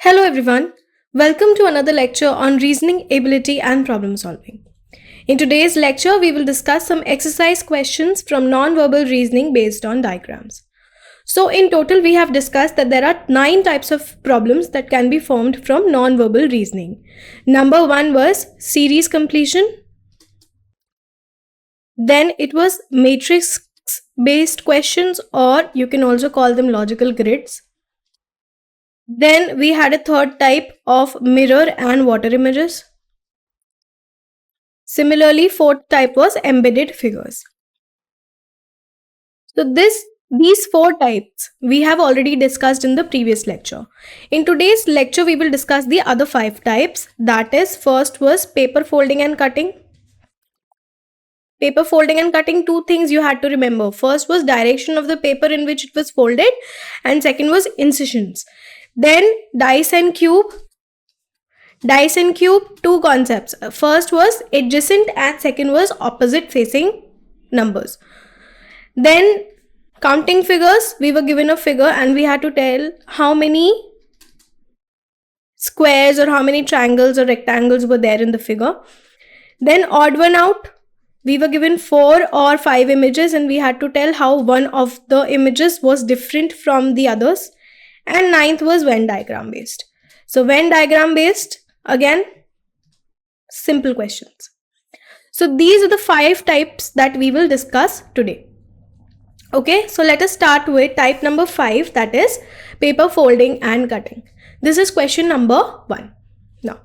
Hello everyone. Welcome to another lecture on reasoning ability and problem solving. In today's lecture, we will discuss some exercise questions from non-verbal reasoning based on diagrams. So in total, we have discussed that there are 9 types of problems that can be formed from non-verbal reasoning. Number 1 was series completion. Then it was matrix based questions, or you can also call them logical grids. Then we had a third type of mirror and water images. Similarly, fourth type was embedded figures. So these 4 types we have already discussed in the previous lecture. In today's lecture, we will discuss the other 5 types. That is, first was paper folding and cutting. Paper folding and cutting, 2 things you had to remember. First was direction of the paper in which it was folded, and second was incisions. Then dice and cube. Dice and cube, 2 concepts. First was adjacent and second was opposite facing numbers. Then counting figures, we were given a figure and we had to tell how many squares or how many triangles or rectangles were there in the figure. Then odd one out, we were given 4 or 5 images and we had to tell how one of the images was different from the others. And ninth was Venn diagram based. So Venn diagram based, again, simple questions. So these are the 5 types that we will discuss today. Okay, so let us start with type number 5, that is paper folding and cutting. This is question number 1. Now,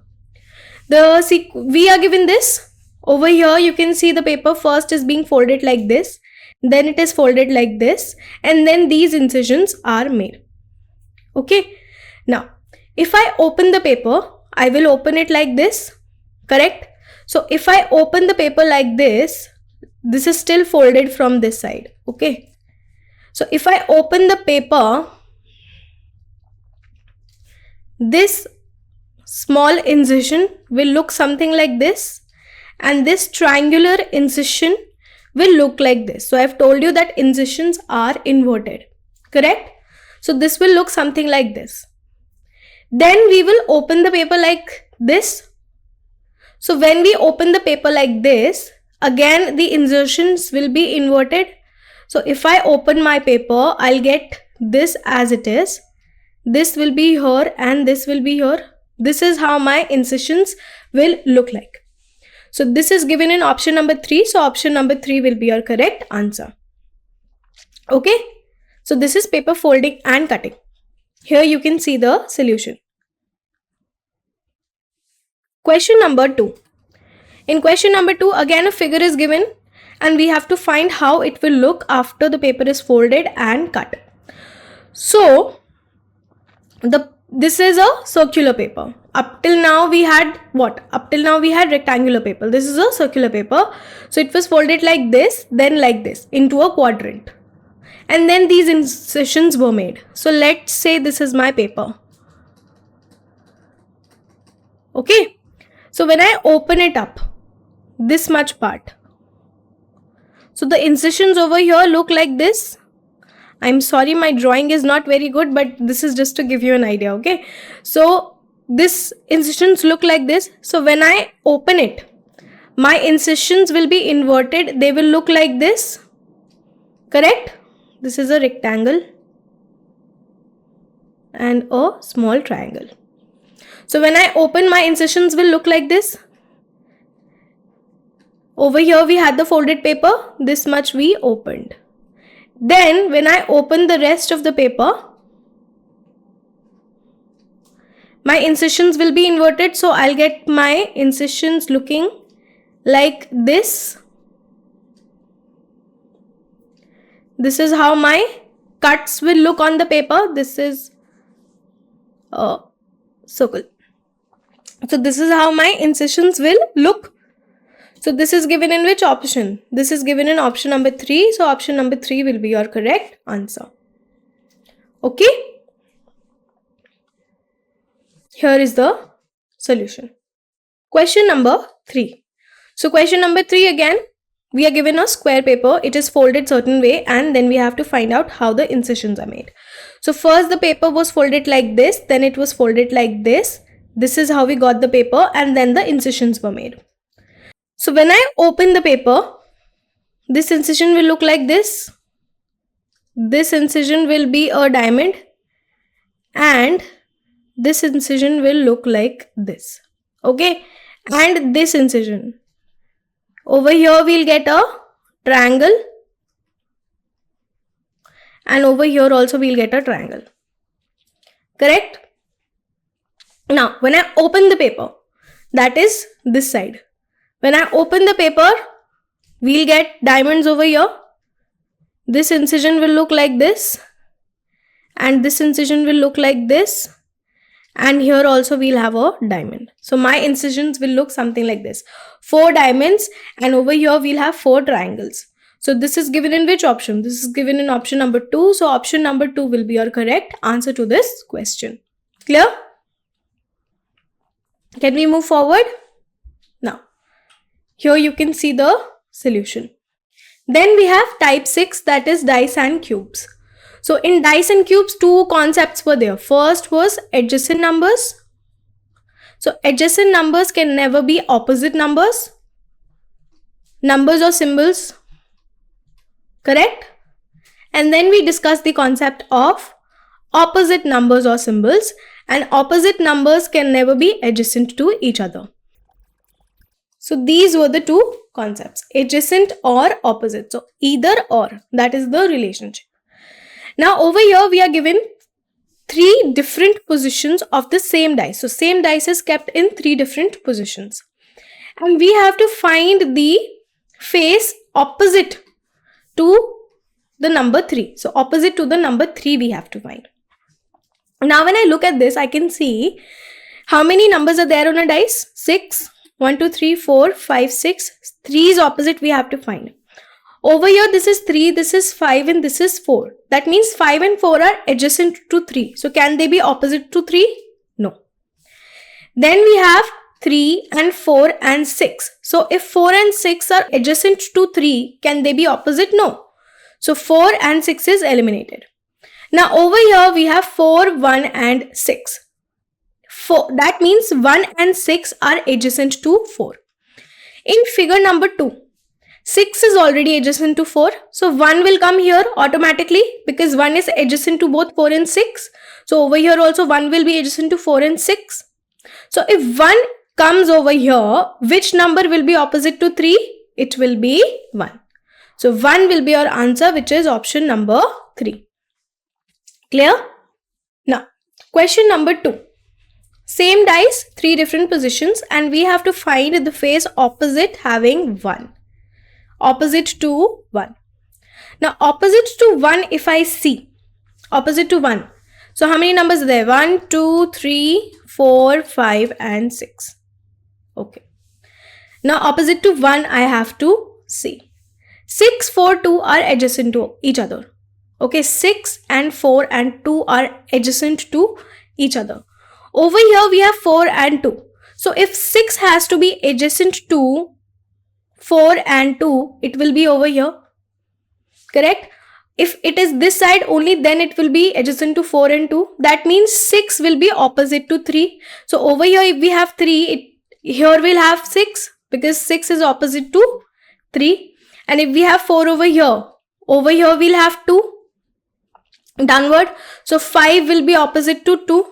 we are given this. Over here, you can see the paper first is being folded like this, then it is folded like this, and then these incisions are made. Okay, now if I open the paper, I will open it like this, correct? So if I open the paper like this is still folded from this side. Okay, so if I open the paper, this small incision will look something like this, and this triangular incision will look like this. So I've told you that incisions are inverted, correct? So this will look something like this. Then we will open the paper like this. So when we open the paper like this, again the insertions will be inverted. So if I open my paper, I'll get this as it is. This will be here and this will be here. This is how my incisions will look like. So this is given in option number 3. So option number 3 will be your correct answer. Okay. So this is paper folding and cutting. Here you can see the solution. Question number 2. In question number 2, again a figure is given and we have to find how it will look after the paper is folded and cut. So this is a circular paper. Up till now we had what? Up till now we had rectangular paper. This is a circular paper. So it was folded like this, then like this into a quadrant. And then these incisions were made. So let's say this is my paper. Okay. So when I open it up, this much part. So the incisions over here look like this. I'm sorry, my drawing is not very good, but this is just to give you an idea. Okay. So this incisions look like this. So when I open it, my incisions will be inverted. They will look like this. Correct? This is a rectangle and a small triangle. So when I open, my incisions will look like this. Over here we had the folded paper. This much we opened. Then when I open the rest of the paper, my incisions will be inverted. So I'll get my incisions looking like this. This is how my cuts will look on the paper. This is a circle. So this is how my incisions will look. So this is given in which option? This is given in option number 3. So option number 3 will be your correct answer. Okay. Here is the solution. Question number 3. So question number 3 again. we are given a square paper, it is folded certain way, and then we have to find out how the incisions are made. So first the paper was folded like this, then it was folded like this. This is how we got the paper, and then the incisions were made. So when I open the paper, this incision will look like this. This incision will be a diamond, and this incision will look like this. Okay, and this incision. Over here we'll get a triangle, and over here also we'll get a triangle. Correct? Now, when I open the paper, that is this side. When I open the paper, we'll get diamonds over here. This incision will look like this, and this incision will look like this, and here also we'll have a diamond. So my incisions will look something like this. 4 diamonds, and over here we'll have 4 triangles. So this is given in which option? This is given in option number 2. So option number 2 will be your correct answer to this question. Clear? Can we move forward? Now, here you can see the solution. Then we have type 6, that is dice and cubes. So in dice and cubes, 2 concepts were there. First was adjacent numbers. So adjacent numbers can never be opposite numbers. Numbers or symbols. Correct? And then we discussed the concept of opposite numbers or symbols, and opposite numbers can never be adjacent to each other. So these were the 2 concepts, adjacent or opposite. So either or, that is the relationship. Now over here we are given 3 different positions of the same dice. So same dice is kept in 3 different positions. And we have to find the face opposite to the number 3. So opposite to the number 3 we have to find. Now when I look at this, I can see how many numbers are there on a dice? 6. 1, 2, 3, 4, 5, 6. 3 is opposite, we have to find. Over here this is 3, this is 5, and this is 4. That means 5 and 4 are adjacent to 3. So can they be opposite to 3? No. Then we have 3 and 4 and 6. So if 4 and 6 are adjacent to 3, can they be opposite? No. So 4 and 6 is eliminated. Now over here we have 4, 1 and 6. That means 1 and 6 are adjacent to 4. In figure number 2, 6 is already adjacent to 4. So 1 will come here automatically because 1 is adjacent to both 4 and 6. So over here also 1 will be adjacent to 4 and 6. So if 1 comes over here, which number will be opposite to 3? It will be 1. So 1 will be our answer, which is option number 3. Clear? Now, question number 2. Same dice, 3 different positions, and we have to find the face opposite having 1. Opposite to 1. Now, opposite to 1, if I see, opposite to 1. So, how many numbers are there? 1, 2, 3, 4, 5, and 6. Okay. Now, opposite to 1, I have to see. 6, 4, 2 are adjacent to each other. Okay, 6 and 4 and 2 are adjacent to each other. Over here, we have 4 and 2. So, if 6 has to be adjacent to 4 and 2, it will be over here. Correct? If it is this side only, then it will be adjacent to 4 and 2. That means 6 will be opposite to 3. So, over here, if we have 3, here we'll have 6 because 6 is opposite to 3. And if we have 4 over here we'll have 2. Downward. So, 5 will be opposite to 2.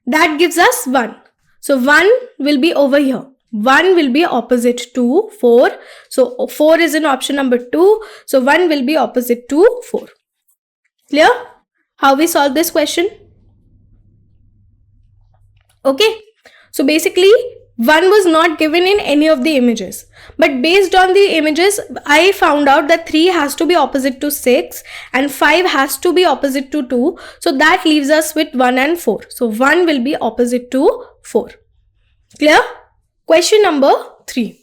That gives us 1. So 1 will be over here. 1 will be opposite to 4. So 4 is in option number 2. So 1 will be opposite to 4. Clear? How we solve this question? Okay. So basically 1 was not given in any of the images. But based on the images, I found out that 3 has to be opposite to 6 and 5 has to be opposite to 2. So that leaves us with 1 and 4. So 1 will be opposite to 4. Clear? Question number 3.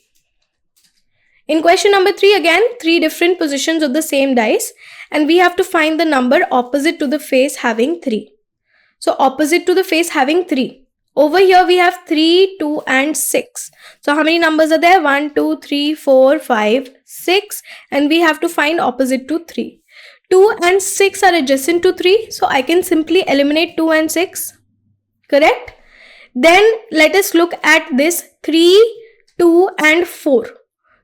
In question number 3, again, 3 different positions of the same dice. And we have to find the number opposite to the face having 3. So opposite to the face having 3. Over here we have 3, 2 and 6. So how many numbers are there? 1, 2, 3, 4, 5, 6, and we have to find opposite to 3. 2 and 6 are adjacent to 3, so I can simply eliminate 2 and 6. Correct? Then let us look at this 3, 2 and 4.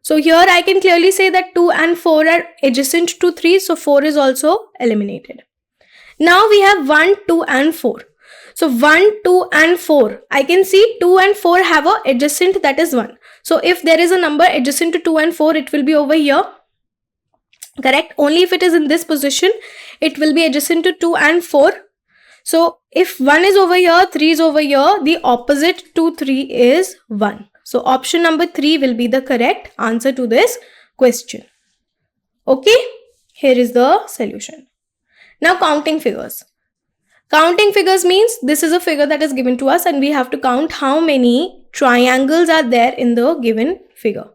So here I can clearly say that 2 and 4 are adjacent to 3, so 4 is also eliminated. Now we have 1, 2 and 4. So 1, 2 and 4. I can see 2 and 4 have a adjacent, that is 1. So if there is a number adjacent to 2 and 4, it will be over here. Correct? Only if it is in this position, it will be adjacent to 2 and 4. So if 1 is over here, 3 is over here, the opposite to 3 is 1. So option number 3 will be the correct answer to this question. Okay, here is the solution. Now counting figures. Counting figures means this is a figure that is given to us and we have to count how many triangles are there in the given figure.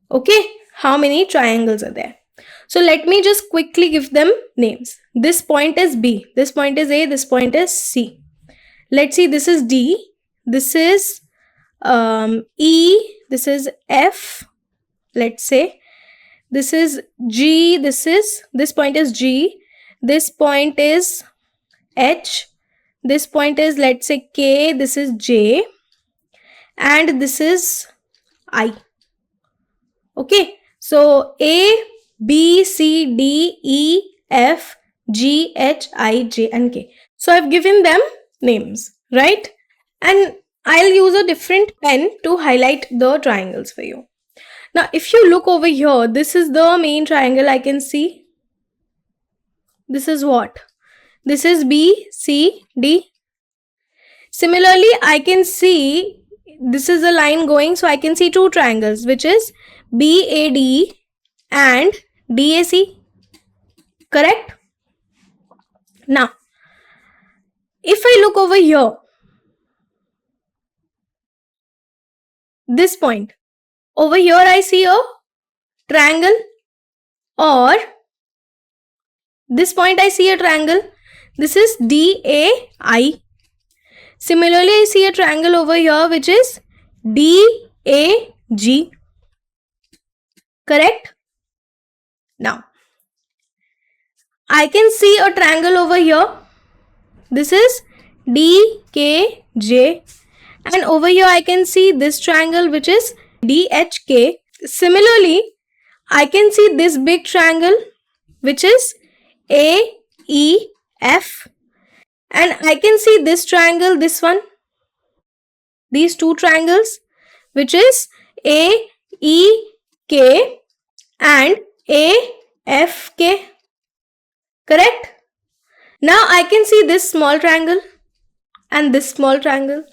Okay, how many triangles are there? So let me just quickly give them names. This point is B, this point is A, this point is C. Let's see, this is D, this is E, this is F, let's say. This is G, this point is G, this point is H, this point is, let's say, K, this is J, and this is I. Okay, so A, B, C, D, E, F, G, H, I, J and K. So I've given them names, right? And I'll use a different pen to highlight the triangles for you. Now if you look over here, this is the main triangle I can see. This is what? This is B, C, D. Similarly, I can see this is a line going, so I can see two triangles, which is BAD and DAC. Correct? Now, if I look over here, this point, over here I see a triangle, or this point I see a triangle. This is DAI. Similarly, I see a triangle over here which is DAG. Correct? Now, I can see a triangle over here. This is DKJ. And over here I can see this triangle which is DHK. Similarly, I can see this big triangle which is AEF. And I can see this triangle, this one, these two triangles, which is AEK and AFK. Correct? Now I can see this small triangle and this small triangle.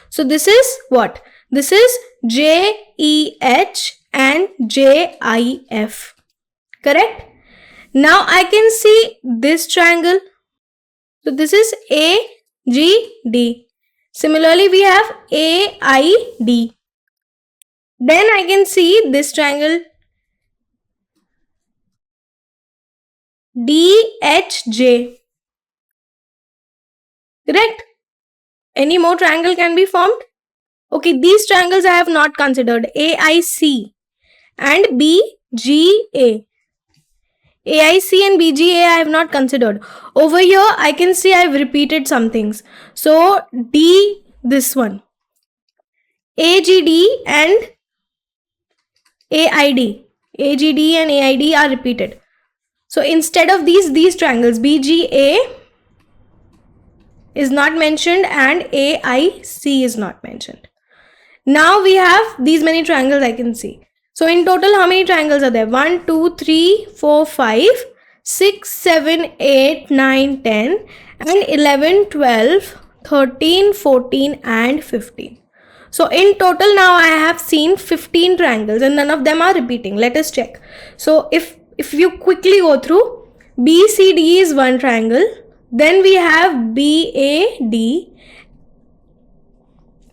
So this is what? This is JEH and JIF. Correct? Now I can see this triangle. So this is AGD. Similarly, we have AID. Then I can see this triangle DHJ. Correct? Any more triangle can be formed? Okay, these triangles I have not considered. AIC and BGA. AIC and BGA I have not considered. Over here I can see I have repeated some things. So D, this one, AGD and AID. AGD and AID are repeated. So instead of these triangles, BGA is not mentioned and AIC is not mentioned. Now we have these many triangles I can see. So in total, how many triangles are there? 1, 2, 3, 4, 5, 6, 7, 8, 9, 10 and 11, 12, 13, 14 and 15. So in total now I have seen 15 triangles and none of them are repeating. Let us check. So if you quickly go through, BCD is one triangle. Then we have BAD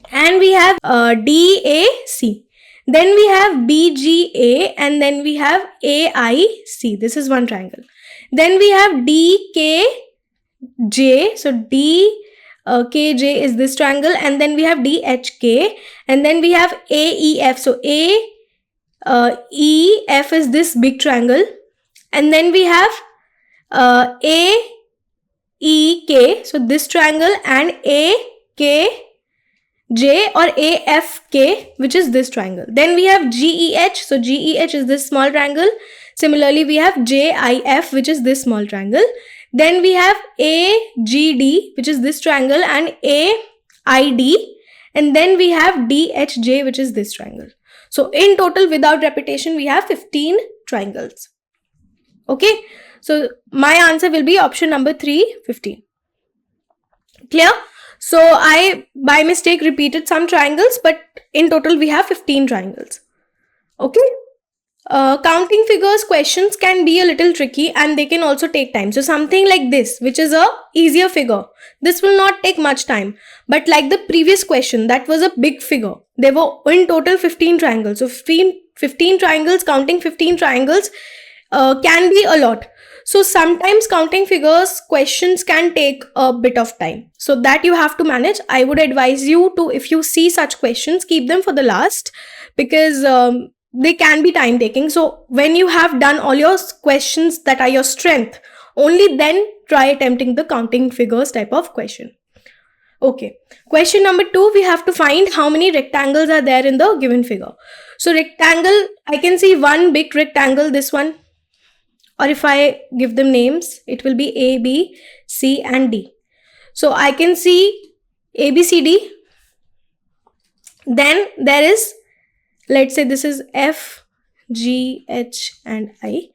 and we have DAC. Then we have BGA and then we have AIC. This is one triangle. Then we have DKJ. So KJ is this triangle, and then we have DHK, and then we have AEF. So AEF is this big triangle, and then we have AEK, so this triangle, and AKJ or AFK, which is this triangle. Then we have GEH, so GEH is this small triangle. Similarly, we have JIF, which is this small triangle. Then we have AGD, which is this triangle, and AID, and then we have DHJ, which is this triangle. So in total, without repetition, we have 15 triangles. Okay, so my answer will be option number 3, 15. Clear? So I by mistake repeated some triangles, but in total we have 15 triangles. Okay. Counting figures questions can be a little tricky, and they can also take time. So something like this, which is a easier figure, this will not take much time. But like the previous question, that was a big figure. There were in total 15 triangles. So 15 triangles, counting 15 triangles can be a lot. So sometimes counting figures questions can take a bit of time. So that you have to manage. I would advise you to, if you see such questions, keep them for the last, because they can be time taking. So when you have done all your questions that are your strength, only then try attempting the counting figures type of question. Okay. Question number 2, we have to find how many rectangles are there in the given figure. So rectangle, I can see one big rectangle, this one. Or if I give them names, it will be A, B, C and D. So I can see A, B, C, D. Then there is, let's say this is F, G, H and I.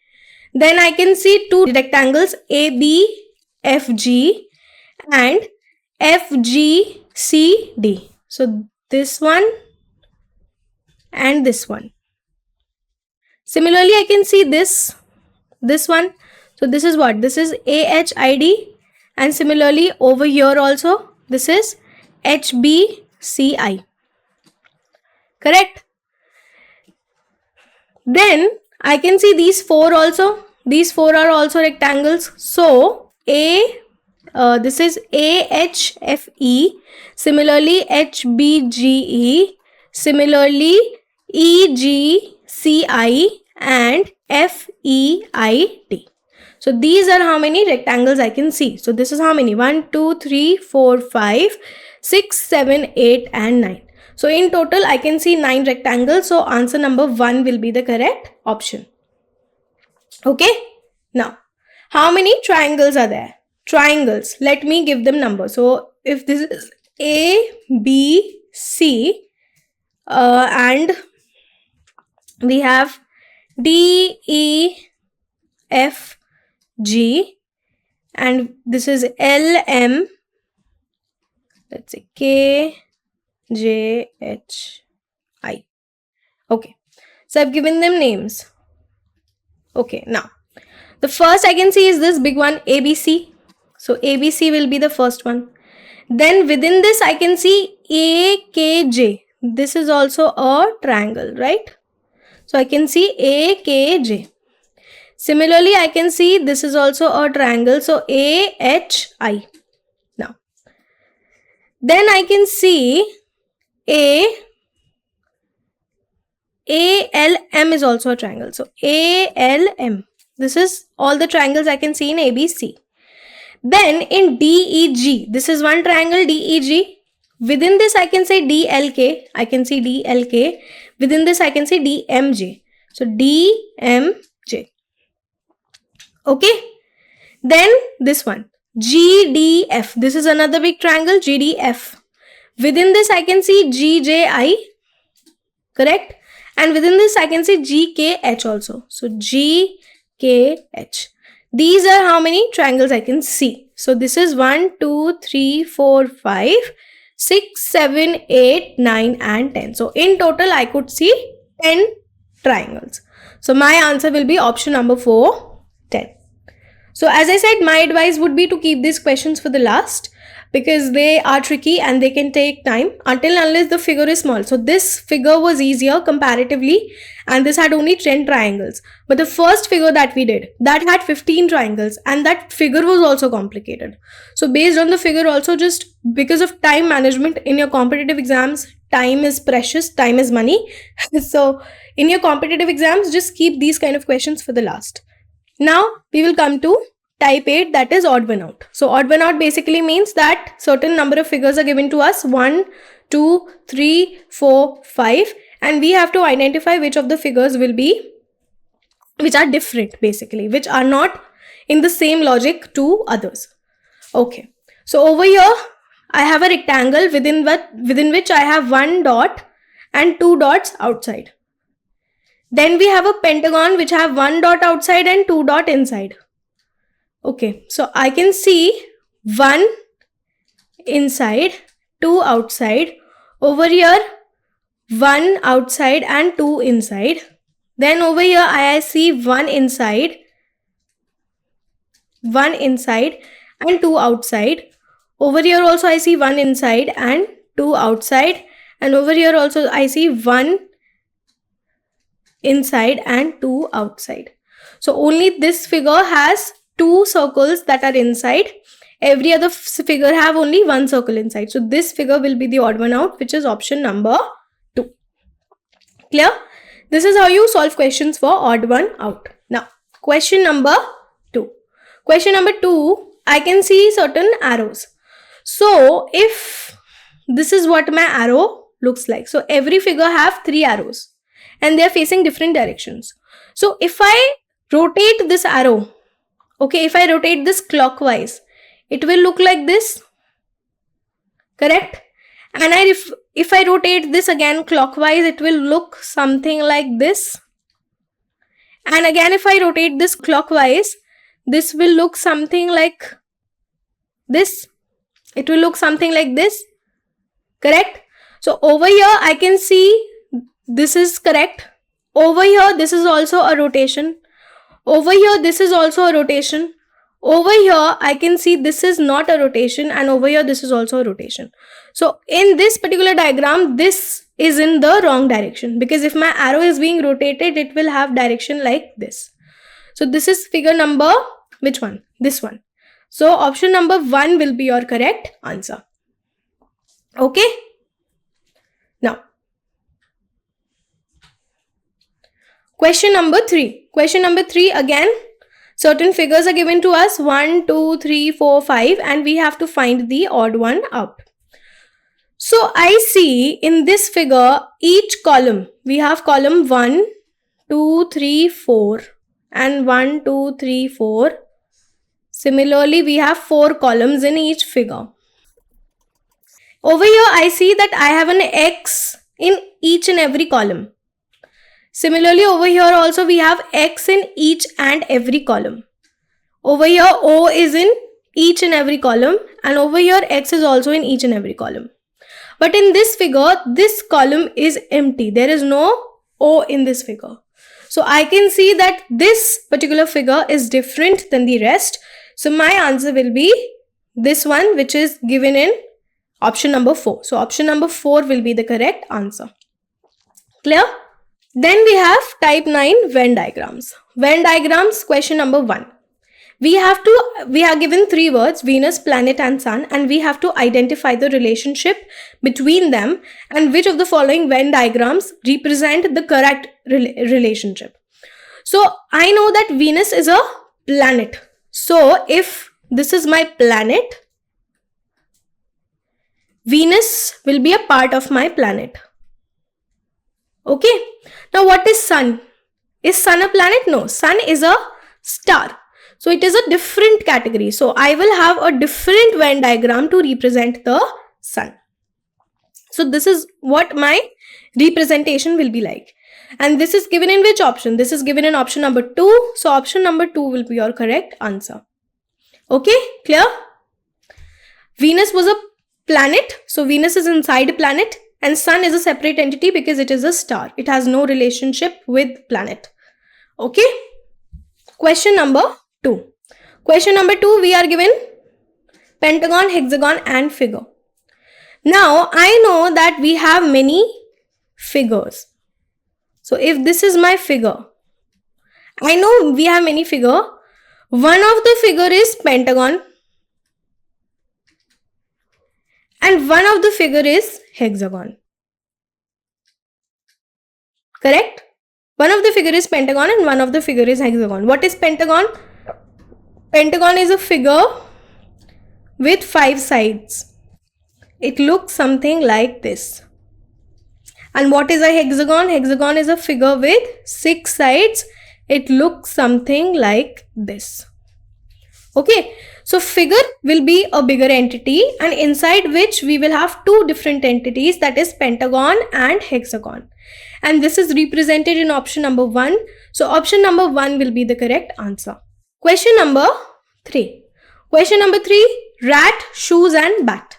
Then I can see 2 rectangles A, B, F, G and F, G, C, D. So this one and this one. Similarly, I can see this one. So this is what? This is AHID, and similarly over here also this is HBCI. Correct? Then I can see these 4 also. These 4 are also rectangles. So this is AHFE, similarly HBGE, similarly EGCI and FEID. So these are how many rectangles I can see. So this is how many? 1, 2, 3, 4, 5, 6, 7, 8 and 9. So in total I can see 9 rectangles. So answer number 1 will be the correct option. Okay. Now, how many triangles are there? Triangles. Let me give them numbers. So if this is A, B, C and we have D, E, F, G and this is L, M, let's say K, J, H, I. Okay. So I've given them names. Okay. Now, the first I can see is this big one, ABC. So ABC will be the first one. Then within this I can see AKJ. This is also a triangle, right? So I can see AKJ. Similarly, I can see this is also a triangle. So AHI. Now, then I can see ALM is also a triangle. So ALM. This is all the triangles I can see in ABC. Then in DEG, this is one triangle DEG. Within this I can say DLK. I can see DLK. Within this I can say DMJ. So DMJ. Okay. Then this one GDF. This is another big triangle GDF. Within this I can see GJI. Correct. And within this I can see GKH also. So GKH. These are how many triangles I can see. So this is 1, 2, 3, 4, 5, 6, 7, 8, 9 and 10. So in total I could see 10 triangles. So my answer will be option number 4, 10. So as I said, my advice would be to keep these questions for the last, because they are tricky and they can take time until unless the figure is small. So this figure was easier comparatively, and this had only 10 triangles. But the first figure that we did, that had 15 triangles, and that figure was also complicated. So based on the figure also, just because of time management in your competitive exams, time is precious, time is money. So in your competitive exams, just keep these kind of questions for the last. Now we will come to type 8, that is odd one out. So odd one out basically means that certain number of figures are given to us, 1, 2, 3, 4, 5, and we have to identify which of the figures will be, which are different basically, which are not in the same logic to others. Okay, so over here I have a rectangle within which I have 1 dot and 2 dots outside. Then we have a pentagon which have 1 dot outside and 2 dot inside. Okay, so I can see 1 inside, 2 outside. Over here 1 outside and 2 inside. Then over here I see 1 inside and 2 outside. Over here also I see 1 inside and 2 outside, and over here also I see 1 inside and 2 outside. So only this figure has 2 circles that are inside. Every other figure have only 1 circle inside. So this figure will be the odd one out, which is option number 2. Clear? This is how you solve questions for odd one out. Now, question number 2. Question number 2, I can see certain arrows. So if this is what my arrow looks like. So every figure have 3 arrows and they are facing different directions. So if I rotate this arrow, okay, if I rotate this clockwise, it will look like this, correct? And if I rotate this again clockwise, it will look something like this. And again, if I rotate this clockwise, this will look something like this. It will look something like this, correct? So over here, I can see this is correct. Over here, this is also a rotation. Over here, this is also a rotation. Over here, I can see this is not a rotation, and over here, this is also a rotation. So in this particular diagram, this is in the wrong direction, because if my arrow is being rotated, it will have direction like this. So this is figure number, which one? This one. So option number 1 will be your correct answer. Okay. Now, question number 3. Question number 3, again, certain figures are given to us, 1, 2, 3, 4, 5, and we have to find the odd one out. So I see in this figure, each column, we have column 1, 2, 3, 4 and 1, 2, 3, 4. Similarly, we have 4 columns in each figure. Over here, I see that I have an X in each and every column. Similarly, over here also we have X in each and every column. Over here, O is in each and every column, and over here X is also in each and every column. But in this figure, this column is empty. There is no O in this figure. So I can see that this particular figure is different than the rest. So my answer will be this one, which is given in option number 4. So option number 4 will be the correct answer. Clear? Then we have type 9 Venn diagrams. Venn diagrams, question number 1. We are given 3 words, Venus, planet and sun, and we have to identify the relationship between them and which of the following Venn diagrams represent the correct relationship. So I know that Venus is a planet. So if this is my planet, Venus will be a part of my planet. Okay. Now what is sun? Is sun a planet? No, sun is a star. So it is a different category. So I will have a different Venn diagram to represent the sun. So this is what my representation will be like. And this is given in which option? This is given in option number 2. So option number 2 will be your correct answer. Okay, clear? Venus was a planet. So Venus is inside a planet, and sun is a separate entity because it is a star. It has no relationship with planet. Okay. Question number 2. Question number 2, we are given pentagon, hexagon and figure. Now I know that we have many figures. So if this is my figure, I know we have many figure. One of the figure is pentagon and one of the figure is hexagon. Correct? One of the figure is pentagon and one of the figure is hexagon. What is pentagon? Pentagon is a figure with 5 sides. It looks something like this. And what is a hexagon? Hexagon is a figure with 6 sides. It looks something like this. Okay, so figure will be a bigger entity and inside which we will have 2 different entities, that is pentagon and hexagon. And this is represented in option number 1. So option number 1 will be the correct answer. Question number 3. Question number 3, rat, shoes and bat.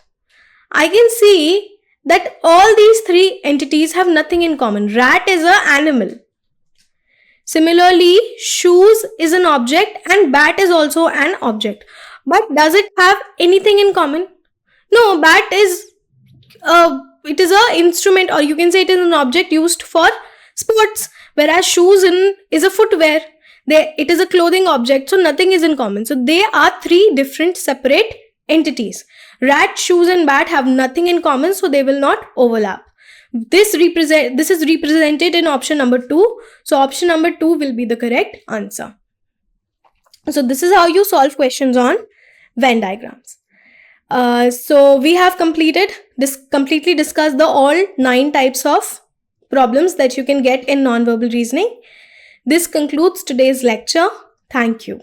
I can see that all these 3 entities have nothing in common. Rat is an animal. Similarly, shoes is an object and bat is also an object. But does it have anything in common? No, bat is it is an instrument, or you can say it is an object used for sports, whereas shoes is a footwear. It is a clothing object, so nothing is in common. So they are 3 different separate entities. Rat, shoes and bat have nothing in common, so they will not overlap. This is represented in option number 2. So option number 2 will be the correct answer. So this is how you solve questions on Venn diagrams. So we have completely discussed the all 9 types of problems that you can get in non-verbal reasoning. This concludes today's lecture. Thank you.